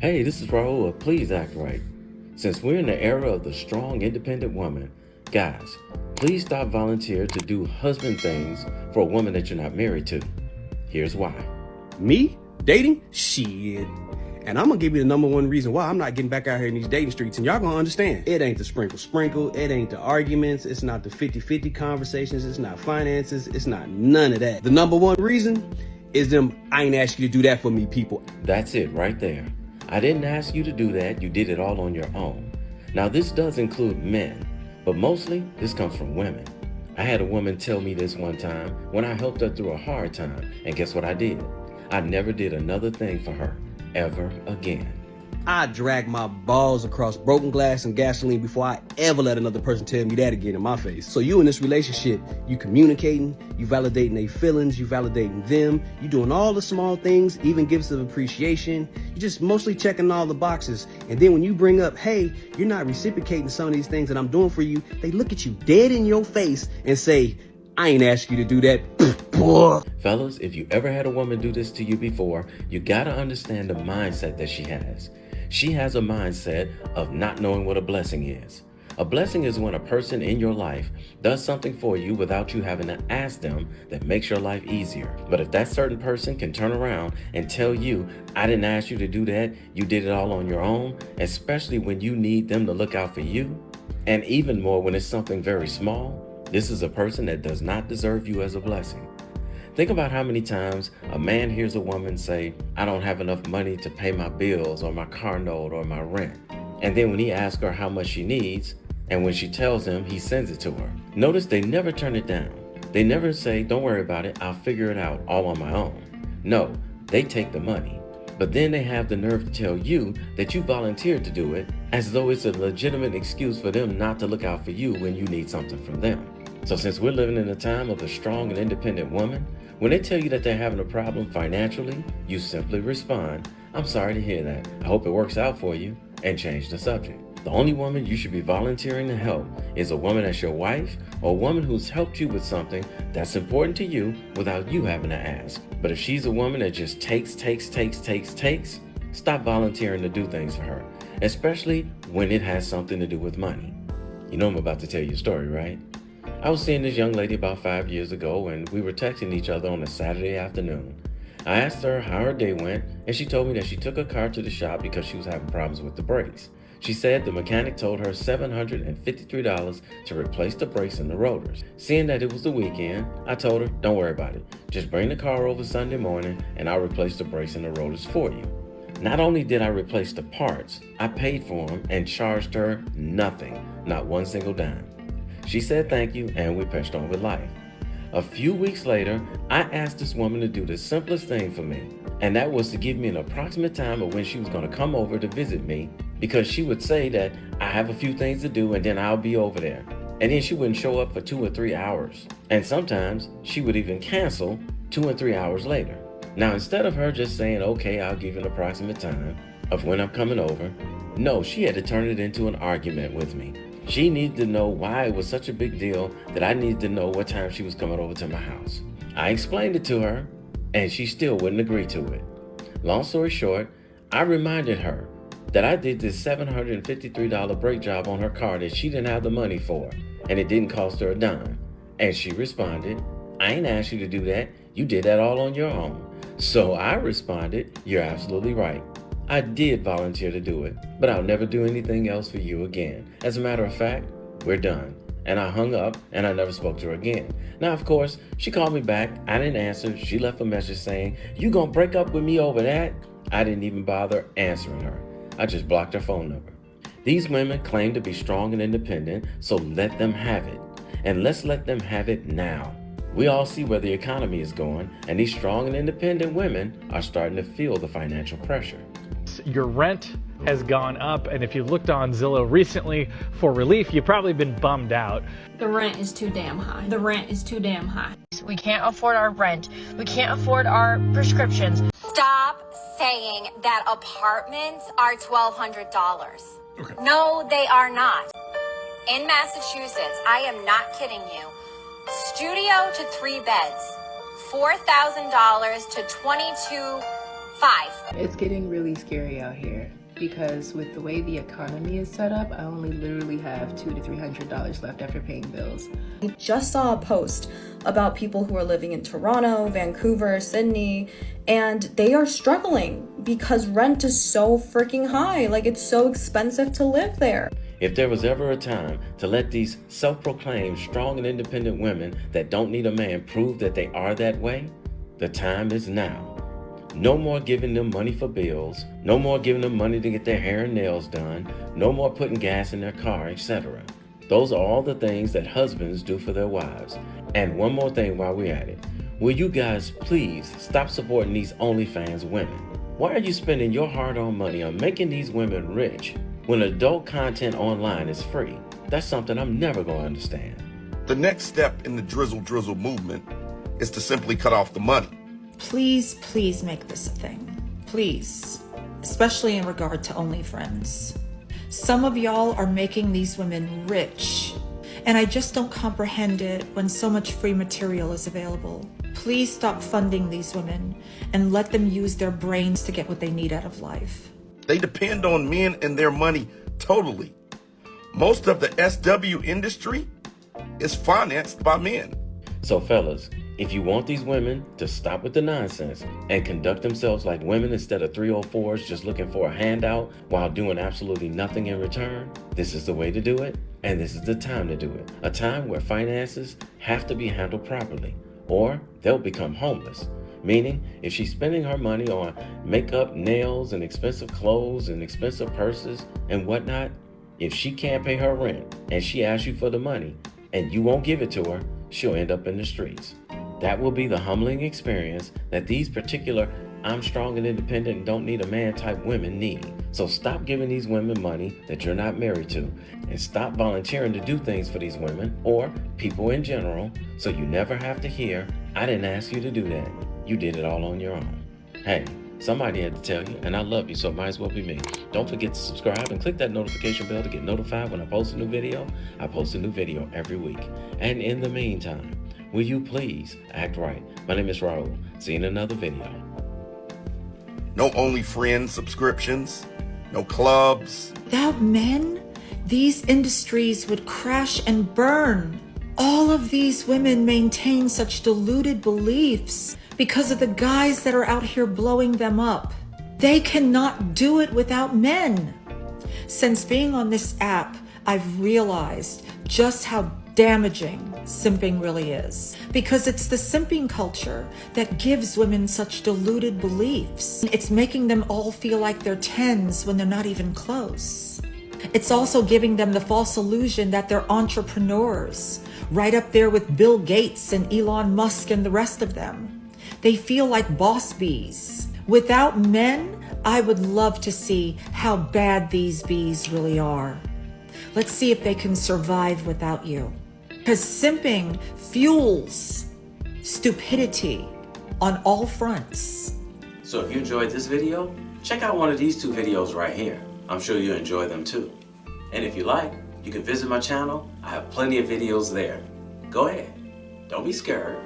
Hey, this is Raulh of Please Act Right. Since we're in the era of the strong, independent woman, guys, please stop volunteering to do husband things for a woman that you're not married to. Here's why. Me? Dating? Shit. And I'm gonna give you the number one reason why I'm not getting back out here in these dating streets, and y'all gonna understand. It ain't the sprinkle, it ain't the arguments, it's not the 50-50 conversations, it's not finances, it's not none of that. The number one reason is them, I ain't asked you to do that for me, people. That's it right there. I didn't ask you to do that, you did it all on your own. Now this does include men, but mostly this comes from women. I had a woman tell me this one time when I helped her through a hard time, and guess what I did? I never did another thing for her, ever again. I drag my balls across broken glass and gasoline before I ever let another person tell me that again in my face. So you in this relationship, you communicating, you validating their feelings, you validating them, you doing all the small things, even gifts of appreciation. You just mostly checking all the boxes. And then when you bring up, hey, you're not reciprocating some of these things that I'm doing for you, they look at you dead in your face and say, I ain't asked you to do that. Fellas, if you ever had a woman do this to you before, you gotta understand the mindset that she has. She has a mindset of not knowing what a blessing is. A blessing is when a person in your life does something for you without you having to ask them that makes your life easier. But if that certain person can turn around and tell you, I didn't ask you to do that, you did it all on your own, especially when you need them to look out for you, and even more when it's something very small, this is a person that does not deserve you as a blessing. Think about how many times a man hears a woman say, I don't have enough money to pay my bills or my car note or my rent. And then when he asks her how much she needs, and when she tells him, he sends it to her. Notice they never turn it down. They never say, don't worry about it, I'll figure it out all on my own. No, they take the money. But then they have the nerve to tell you that you volunteered to do it, as though it's a legitimate excuse for them not to look out for you when you need something from them. So since we're living in a time of the strong and independent woman, when they tell you that they're having a problem financially, you simply respond, I'm sorry to hear that. I hope it works out for you, and change the subject. The only woman you should be volunteering to help is a woman that's your wife or a woman who's helped you with something that's important to you without you having to ask. But if she's a woman that just takes, stop volunteering to do things for her, especially when it has something to do with money. You know I'm about to tell you a story, right? I was seeing this young lady about 5 years ago, and we were texting each other on a Saturday afternoon. I asked her how her day went, and she told me that she took her car to the shop because she was having problems with the brakes. She said the mechanic told her $753 to replace the brakes and the rotors. Seeing that it was the weekend, I told her, don't worry about it. Just bring the car over Sunday morning, and I'll replace the brakes and the rotors for you. Not only did I replace the parts, I paid for them and charged her nothing, not one single dime. She said thank you, and we pushed on with life. A few weeks later, I asked this woman to do the simplest thing for me, and that was to give me an approximate time of when she was going to come over to visit me, because she would say that I have a few things to do and then I'll be over there. And then she wouldn't show up for 2 or 3 hours. And sometimes she would even cancel 2 and 3 hours later. Now, instead of her just saying, okay, I'll give you an approximate time of when I'm coming over, no, she had to turn it into an argument with me. She needed to know why it was such a big deal that I needed to know what time she was coming over to my house. I explained it to her, and she still wouldn't agree to it. Long story short, I reminded her that I did this $753 brake job on her car that she didn't have the money for, and it didn't cost her a dime. And she responded, I ain't asked you to do that. You did that all on your own. So I responded, you're absolutely right. I did volunteer to do it, but I'll never do anything else for you again. As a matter of fact, we're done. And I hung up, and I never spoke to her again. Now, of course, she called me back. I didn't answer. She left a message saying, you gonna break up with me over that? I didn't even bother answering her. I just blocked her phone number. These women claim to be strong and independent, so let them have it. And let's let them have it now. We all see where the economy is going, and these strong and independent women are starting to feel the financial pressure. Your rent has gone up, and if you looked on Zillow recently for relief, you've probably been bummed out. The rent is too damn high. The rent is too damn high. We can't afford our rent. We can't afford our prescriptions. Stop saying that apartments are $1,200. Okay. No, they are not. In Massachusetts, I am not kidding you. Studio to 3 beds, $4,000 to $22,500. It's getting really scary out here, because with the way the economy is set up, I only literally have $200 to $300 left after paying bills. I just saw a post about people who are living in Toronto, Vancouver, Sydney, and they are struggling because rent is so freaking high. Like, it's so expensive to live there. If there was ever a time to let these self-proclaimed strong and independent women that don't need a man prove that they are that way, the time is now. No more giving them money for bills, no more giving them money to get their hair and nails done, no more putting gas in their car, etc. Those are all the things that husbands do for their wives. And one more thing while we're at it. Will you guys please stop supporting these OnlyFans women? Why are you spending your hard-earned money on making these women rich when adult content online is free? That's something I'm never going to understand. The next step in the drizzle movement is to simply cut off the money. Please, please make this a thing. Please. Especially in regard to OnlyFriends. Some of y'all are making these women rich, and I just don't comprehend it when so much free material is available. Please stop funding these women and let them use their brains to get what they need out of life. They depend on men and their money totally. Most of the SW industry is financed by men. So fellas, if you want these women to stop with the nonsense and conduct themselves like women instead of 304s just looking for a handout while doing absolutely nothing in return, this is the way to do it, and this is the time to do it. A time where finances have to be handled properly, or they'll become homeless. Meaning, if she's spending her money on makeup, nails, and expensive clothes and expensive purses and whatnot, if she can't pay her rent and she asks you for the money and you won't give it to her, she'll end up in the streets. That will be the humbling experience that these particular I'm strong and independent and don't need a man type women need. So stop giving these women money that you're not married to, and stop volunteering to do things for these women or people in general, so you never have to hear, I didn't ask you to do that. You did it all on your own. Hey, somebody had to tell you, and I love you, so it might as well be me. Don't forget to subscribe and click that notification bell to get notified when I post a new video. I post a new video every week. And in the meantime, will you please act right? My name is Raulh. See you in another video. No OnlyFriends subscriptions, no clubs. Without men, these industries would crash and burn. All of these women maintain such deluded beliefs because of the guys that are out here blowing them up. They cannot do it without men. Since being on this app, I've realized just how damaging simping really is, because it's the simping culture that gives women such deluded beliefs. It's making them all feel like they're 10s when they're not even close. It's also giving them the false illusion that they're entrepreneurs, right up there with Bill Gates and Elon Musk and the rest of them. They feel like boss bees. Without men, I would love to see how bad these bees really are. Let's see if they can survive without you. Because simping fuels stupidity on all fronts. So if you enjoyed this video, check out one of these two videos right here. I'm sure you'll enjoy them too. And if you like, you can visit my channel. I have plenty of videos there. Go ahead. Don't be scared.